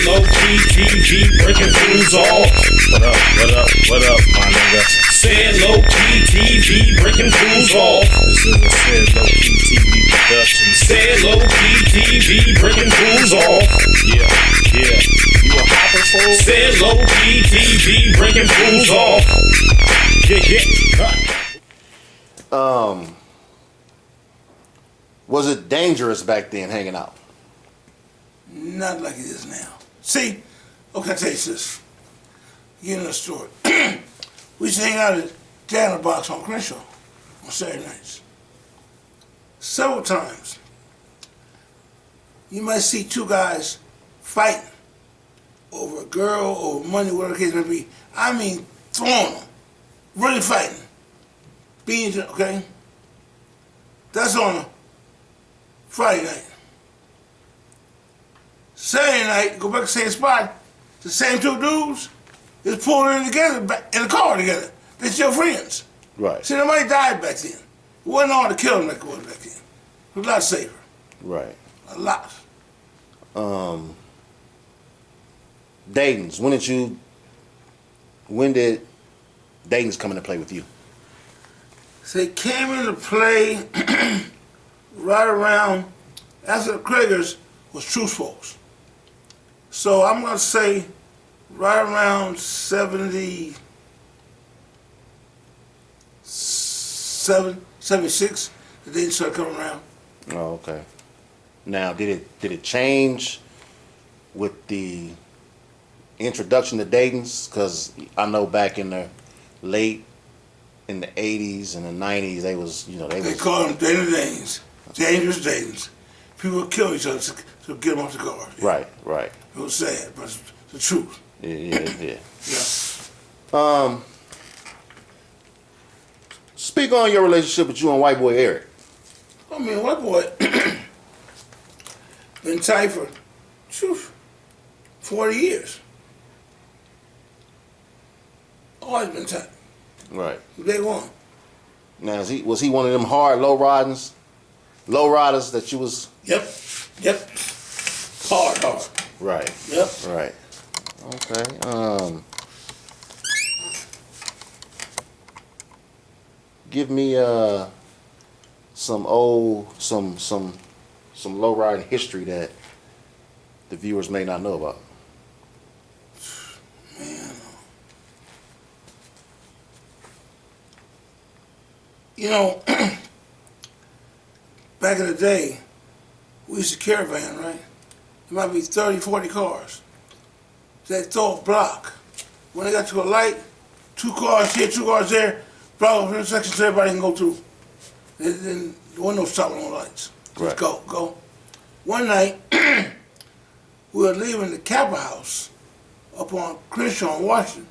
low key TV, breaking fools off. What up, my nigga? Said low key TV, breaking fools off. This is a Said Low Key TV production. Said low key TV, breaking fools off. Yeah. You a hopper fool? Said low key TV, breaking fools off. Yeah. Was it dangerous back then hanging out? Not like it is now. See, okay, I'll tell you this. Get in a story. We used to hang out at Jack in the Box on Crenshaw on Saturday nights. Several times. You might see two guys fighting over a girl or money, whatever the case may be. I mean, throwing them. Really fighting. Beans, okay? That's on a Friday night. Saturday night, go back to the same spot. The same two dudes is pulling in together in the car together. They're still friends. Right. See, nobody died back then. It wasn't all to kill them like it was back then. It was a lot safer. Right. A lot. Datings. When did datings come into play with you? So they came into play right around after the Kragers was Truth Folks. So I'm going to say right around 77, 76, the dating started coming around. Oh, okay. Now, did it change with the introduction to datings? Because I know back in the late in the 80s and the 90s, they called them dangerous datings. People would kill each other to get them off the car. Yeah. Right. It was sad, but it's the truth. Yeah. Yeah. Speak on your relationship with you and white boy Eric. I mean, white boy been tight for 40 years. Always been tight. Right. Day one. Now, was he one of them hard lowriders that you was? Yep. Hard. Right. Yep. Right. Okay. Give me some lowriding history that the viewers may not know about. Man. You know, back in the day, we used to caravan, right? It might be 30, 40 cars. They'd throw a block. When they got to a light, 2 cars here, 2 cars there, block off the section so everybody can go through. Then there wasn't no stopping on lights. Just Right. go. One night, we were leaving the Capitol House up on Crenshaw in Washington.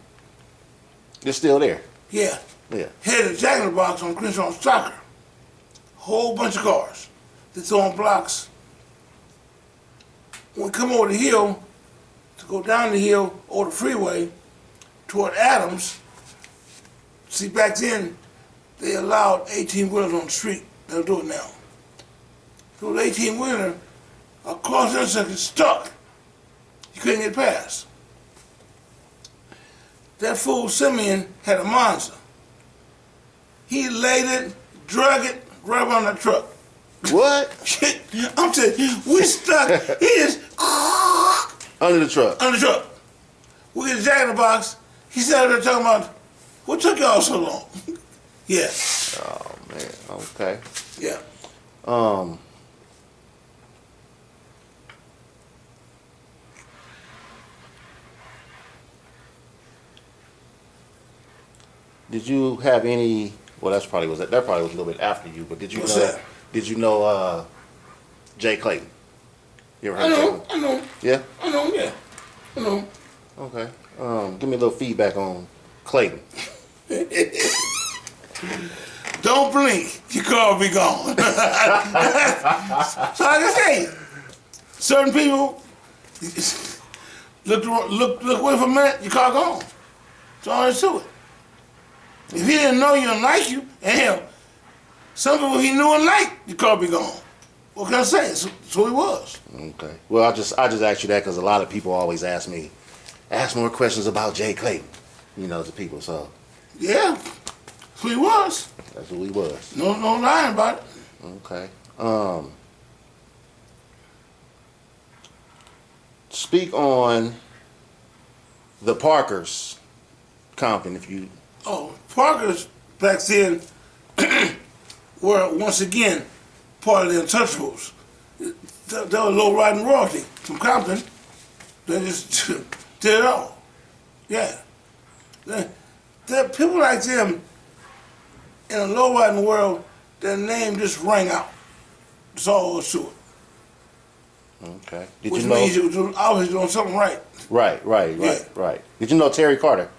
They're still there. Yeah. Yeah. Headed to Jack in the Box on Crenshaw and Stalker. Whole bunch of cars. They're throwing blocks. When we come over the hill, to go down the hill over the freeway toward Adams, see, back then, they allowed 18-wheelers on the street. They'll do it now. So the 18-wheeler, across the intersection, stuck. You couldn't get past. That fool Simeon had a Monza. He laid it, drug it, right around that truck. What? I'm telling you, we stuck. He is Under the truck. under the truck. We get Jack in the Box. He sat there talking about, what took y'all so long? Yeah. Oh man. Okay. Yeah. Did you have any? Well, that probably was a little bit after you. But did you What's know? that? Did you know Jay Clayton? You ever heard I of know. him? I know. Yeah. I know. Yeah. I know. Okay. Give me a little feedback on Clayton. Don't blink. Your car will be gone. So like I say, certain people look away for a minute, your car gone. That's all there is to it. If he didn't know you and like you, and hell, some people he knew and liked, your car be gone. What can I say? So he was. Okay. Well, I just asked you that because a lot of people always ask me, ask more questions about Jay Clayton. You know, the people. So Yeah, so he was. that's who he was. No lying about it. Okay. Speak on the Parkers, Compton, if you. Oh, Parkers back then were once again part of the Untouchables. They were low-riding royalty from Compton. They just did it all. Yeah. People like them in a low-riding world, their name just rang out. That's all there was to it. Okay. Did Which you know? means you was always doing something right. Right. Did you know Terry Carter?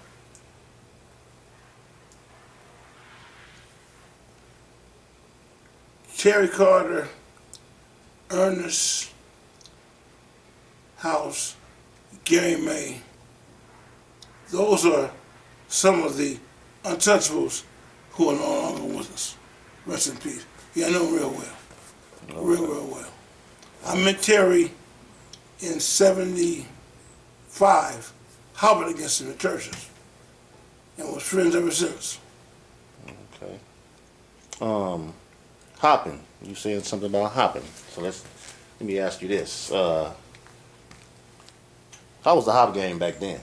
Terry Carter, Ernest House, Gary May. Those are some of the Untouchables who are no longer with us. Rest in peace. Yeah, I know him real well. Real well. I met Terry in '75, hopping against him at churches, and was friends ever since. Okay. Hopping. You saying something about hopping? So let me ask you this. How was the hop game back then?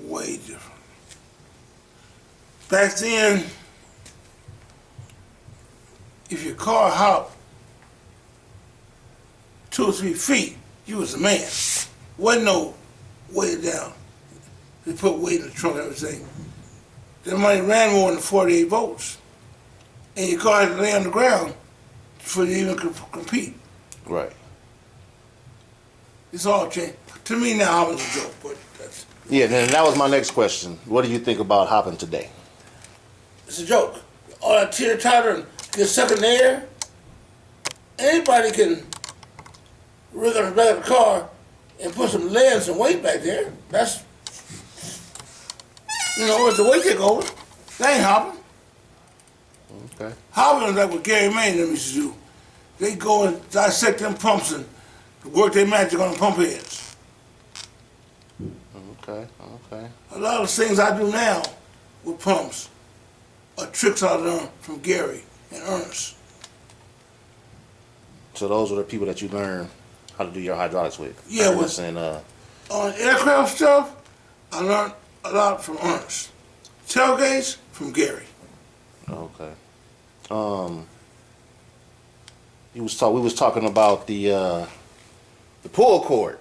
Way different. Back then, if your car hopped 2 or 3 feet, you was a man. Wasn't no weight down. They put weight in the trunk and everything. That money ran more than 48 volts. And your car had to lay on the ground before you even could compete. Right. It's all changed. To me now, hopping's a joke, but that's, Yeah, and that was my next question. What do you think about hopping today? it's a joke. All that teeter-totter and get stuck in the air. Anybody can rig on the back of the car and put some legs and weight back there. That's, if the weight take over, they ain't hopping. Okay. Hopping is like what Gary May and them used to do. They go and dissect them pumps and work their magic on the pump heads. Okay. A lot of the things I do now with pumps are tricks I learned from Gary and Ernest. So those are the people that you learn how to do your hydraulics with. Yeah, Ernest and on aircraft stuff, I learned a lot from Ernest. Tailgates from Gary. Okay. We was talking about the pull cord.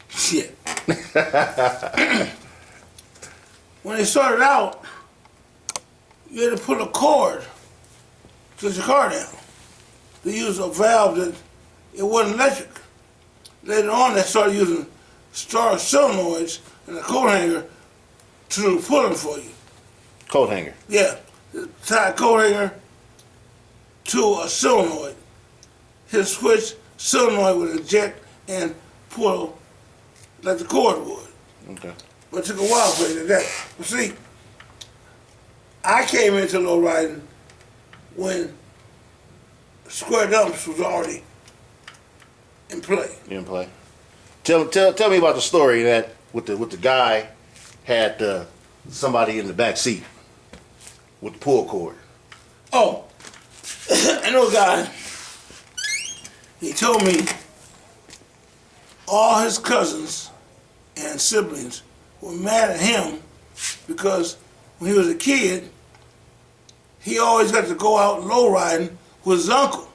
Shit. When they started out, you had to put a cord to your car down. They used a valve that it wasn't electric. Later on, they started using star solenoids and a coat hanger to do the pulling for you. Coat hanger. Yeah, tie a coat hanger to a solenoid. Hit a switch, solenoid would eject and pull like the cord would. Okay. But it took a while for it to do that. But see, I came into Lowriding when square dumps was already in play. You didn't play. Tell me about the story that with the guy had somebody in the back seat with the pull cord. Oh, I know a guy. He told me all his cousins and siblings were mad at him because when he was a kid, he always got to go out low riding with his uncle.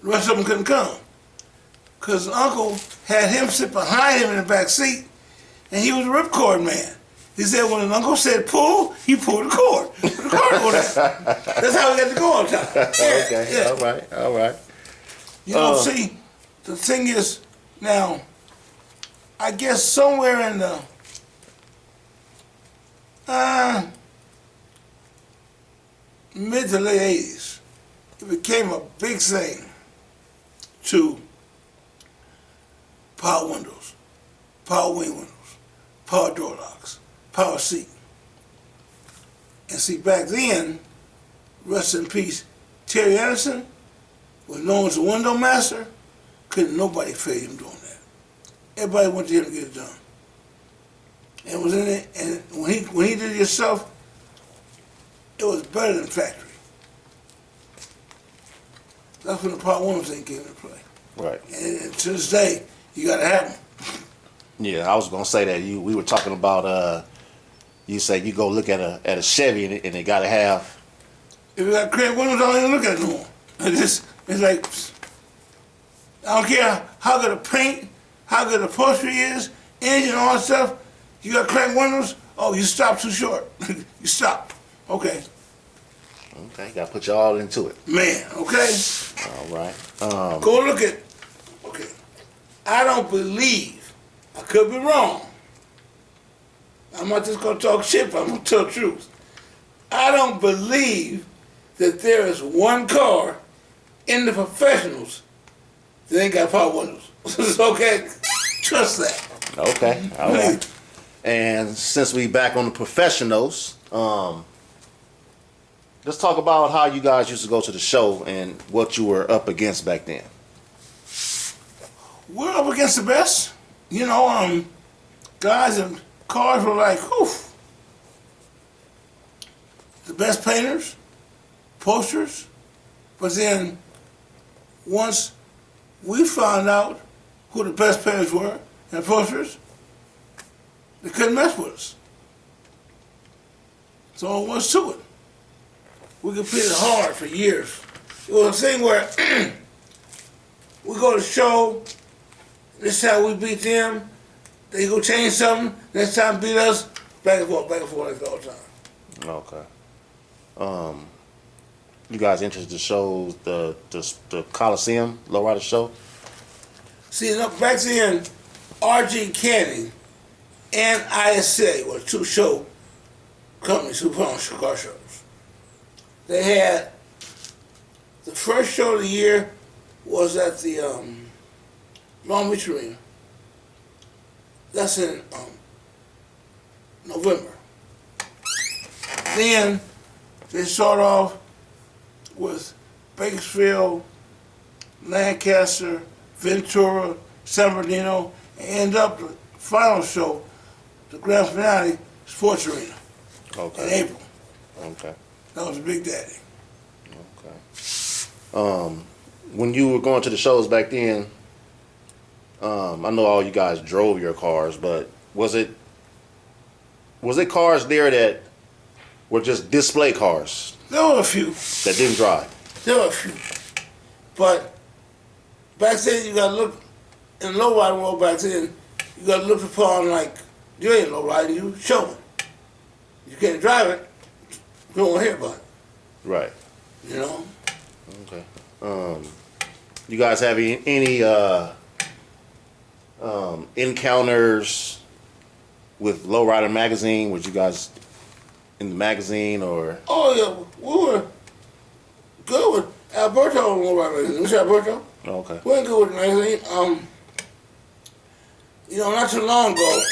The rest of them couldn't come. Because his uncle had him sit behind him in the back seat, and he was a ripcord man. He said when his uncle said pull, he pulled the cord. The cord go down. That's how he got to go all the time. Yeah, Okay. yeah. All right. You know, see, the thing is, now, I guess somewhere in the mid to late 80s, it became a big thing to power windows, power wing windows, power door locks, power seat. And see, back then, rest in peace, Terry Anderson was known as the window master. Couldn't nobody fade him doing that. Everybody went to him to get it done. And was in it, and when he did it himself, it was better than factory. That's when the Part 1 thing came into play. Right. And to this day, you gotta have them. Yeah, I was gonna say that we were talking about you say you go look at a Chevy and they gotta have. If you got cracked windows, I don't even look at it no more. It's like, I don't care how good the paint, how good the upholstery is, engine, all that stuff. You got cracked windows, oh, you stopped too short. You stopped. Okay. Okay, gotta put you all into it. Man, okay? All right. Go look at, okay. I don't believe, I could be wrong. I'm not just gonna talk shit, but I'm gonna tell the truth. I don't believe that there is one car in the professionals that ain't got power windows. Okay? Trust that. Okay. All right. And since we back on the professionals, let's talk about how you guys used to go to the show and what you were up against back then. We're up against the best. You know, guys and cars were like, whew. The best painters, posters. But then, once we found out who the best painters were and posters, they couldn't mess with us. So it was to it. We competed hard for years. It was a thing where we go to the show, this is how we beat them, they go change something, next time beat us, back and forth like all the time. Okay. You guys entered the shows, the Coliseum Lowrider show? See, back then, RG Canning and ISA were two show companies who put on car shows. They had, the first show of the year was at the Long Beach Arena. That's in November. Then they start off with Bakersfield, Lancaster, Ventura, San Bernardino, and end up the final show, the grand finale, Sports Arena in April. Okay. That was Big Daddy. Okay. When you were going to the shows back then, I know all you guys drove your cars, but was it cars there that were just display cars There were a few. that didn't drive? There were a few. But back then, you got to look, in lowrider world back then, you got to look upon like, you ain't lowrider, you showing. You can't drive it, you don't want to hear about it, Right. you know? Okay. You guys have any encounters with Lowrider magazine? Was you guys in the magazine or? Oh yeah, we were good with Alberto on lowrider magazine. What's Alberto? Okay. We ain't good with the magazine. You know, not too long ago,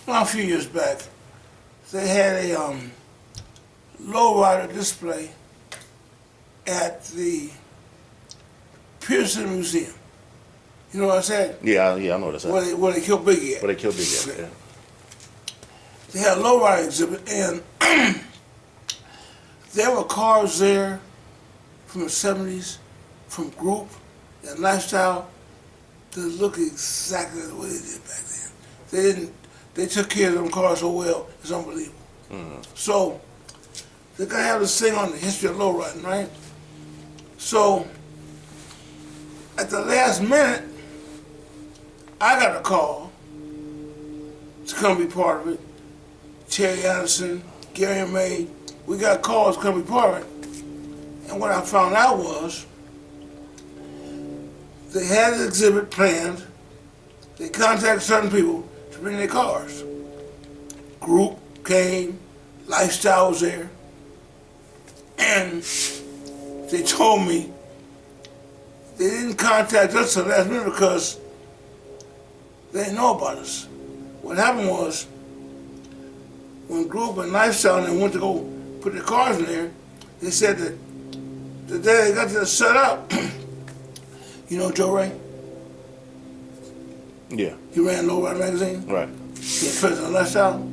a few years back, they had a lowrider display at the Pearson Museum. You know what I said? Yeah, I know what that's at. Where they killed Biggie at. Where they killed Biggie at, yeah. They had a lowrider exhibit, and there were cars there from the 70s, from Group and Lifestyle, that look exactly the way they did back then. They took care of them cars so well, it's unbelievable. Mm-hmm. So, they're gonna have this thing on the history of lowriding, right? So, at the last minute, I got a call to come be part of it. Terry Anderson, Gary May, we got calls to come be part of it. And what I found out was, they had an exhibit planned, they contacted certain people to bring their cars. Group came, Lifestyle was there, and they told me they didn't contact us till the last minute because they didn't know about us. What happened was, when Group and Lifestyle and they went to go put their cars in there, they said that the day they got to set up, you know Joe Ray? Yeah. He ran Lowrider magazine. Right. He was president of Lifestyle.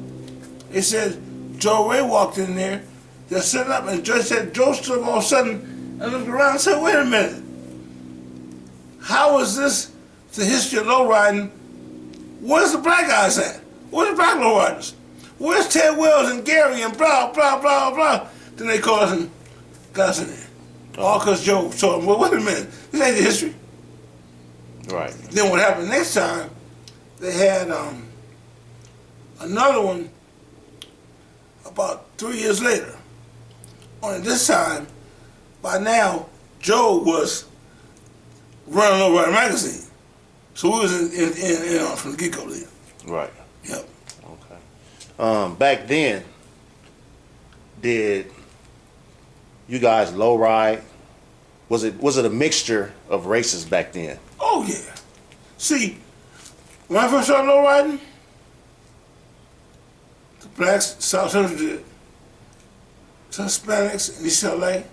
They said Joe Ray walked in there, they're setting up, and Joe said Joe stood up all of a sudden and looked around and said, wait a minute. How is this the history of lowriding? Where's the black guys at? Where's the black lowriders? Where's Ted Wells and Gary and blah, blah, blah, blah? Then they called us and got us in there. All because Joe told them, well, wait a minute, this ain't the history. Right. Then what happened next time, they had another one about 3 years later. Only this time, by now, Joe was running Lowrider magazine. So we was in from the get-go then. Right. Yep. Okay. Back then, did you guys low ride? Was it a mixture of races back then? Oh, yeah. See, when I first started lowriding, the blacks, South Central did, the Hispanics in East LA,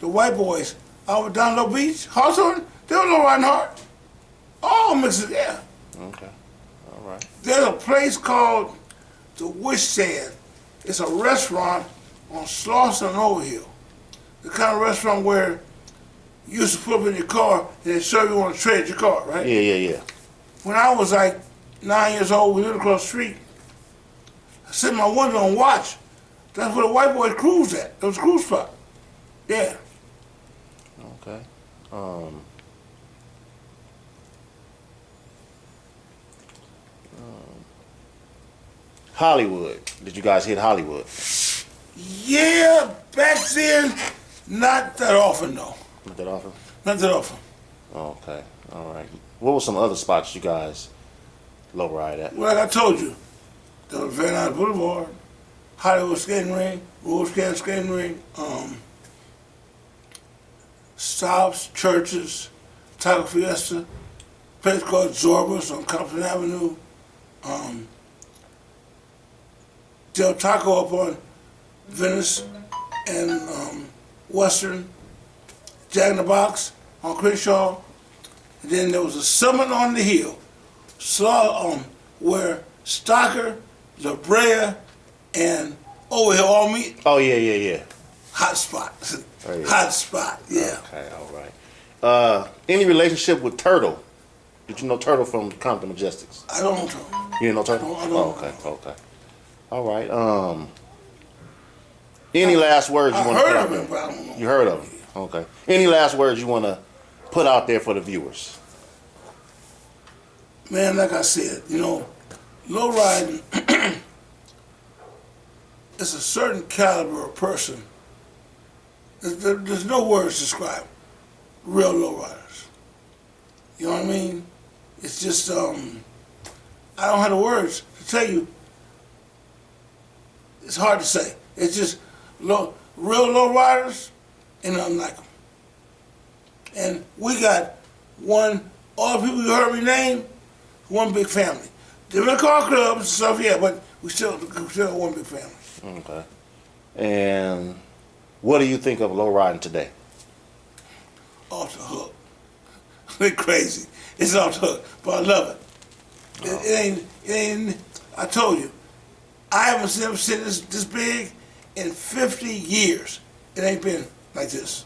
the white boys out with Down Low Beach, Hawthorne, they were lowriding hard. All mixes, yeah. Okay. All right. There's a place called the Wish Stand. It's a restaurant on Slauson and Overhill. The kind of restaurant where you used to put up in your car and they serve you on a tray at your car, right? Yeah. When I was like 9 years old, we lived across the street. I sit in my window and watch. That's where the white boys cruised at. It was a cruise spot. Yeah. Okay. Hollywood. Did you guys hit Hollywood? Yeah, back then, not that often, though. Not that often? Not that often. Okay. All right. What were some other spots you guys low ride at? Well, like I told you, there was Van Nuys Boulevard, Hollywood Skating Ring, Rose Can Skating Ring, stops, churches, Taco Fiesta, place called Zorba's on Compton Avenue, Del Taco up on Venice and Western, Jack in the Box on Crenshaw, and then there was a Summit on the Hill, where Stocker, La Brea, and Overhill all meet. Oh, yeah. Hot spot. Oh, yeah. Hot spot, yeah. Okay, all right. Any relationship with Turtle? Did you know Turtle from Compton Majestics? I don't know. You didn't know Turtle? No, I don't. Okay. All right. Any last words you I want to put heard out of there? him, but I don't know. You heard of him? Okay. Any last words you want to put out there for the viewers? Man, like I said, low riding is a certain caliber of person. There's no words to describe real low riders. You know what I mean? It's just, I don't have the words to tell you. It's hard to say. It's just real low riders and nothing like them. And we got all the people you heard me name, one big family. Different car clubs and stuff, yeah, but we still one big family. Okay. And what do you think of low riding today? Off the hook. It's crazy. It's off the hook, but I love it. Oh. It ain't, I told you, I haven't seen this big in 50 years. It ain't been like this.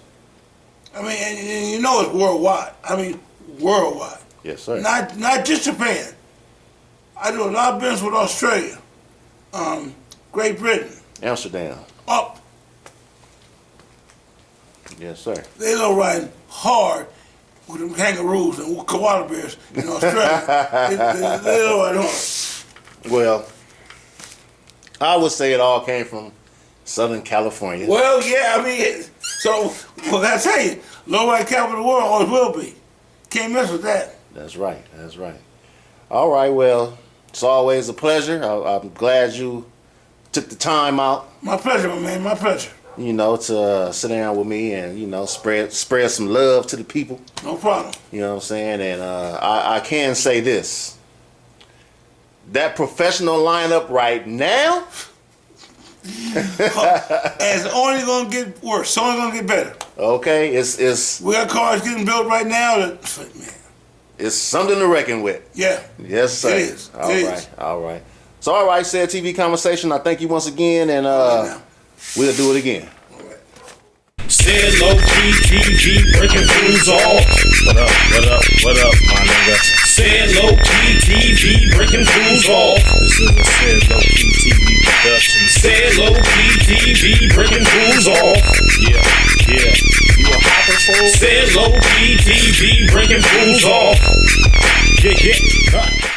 I mean, and you know it's worldwide. I mean, worldwide. Yes, sir. Not just Japan. I do a lot of business with Australia, Great Britain, Amsterdam. up. Yes, sir. They low riding hard with them kangaroos and koala bears in Australia. they low riding hard. Well, I would say it all came from Southern California. Well, yeah, I mean, so, I tell you, low ride capital of the world always will be. Can't mess with that. That's right. All right, well, it's always a pleasure. I'm glad you took the time out, My pleasure, my man, my pleasure. to sit down with me and, spread some love to the people. No problem. You know what I'm saying? And I can say this. That professional lineup right now it's only gonna get worse. It's only gonna get better. Okay, it's We got cars getting built right now that, man, it's something to reckon with. yeah. Yes, sir. It is. All It right, is. all right. So, all right, Said TV Conversation. I thank you once again, and now. we'll do it again. Said low key TV breaking fools off. What up? What up? What up, my nigga? Said low key TV breaking fools off. This is a Said Low Key TV production. Said low key TV breaking fools off. Yeah. You a hopping fool? Said low key TV breaking fools off. Yeah.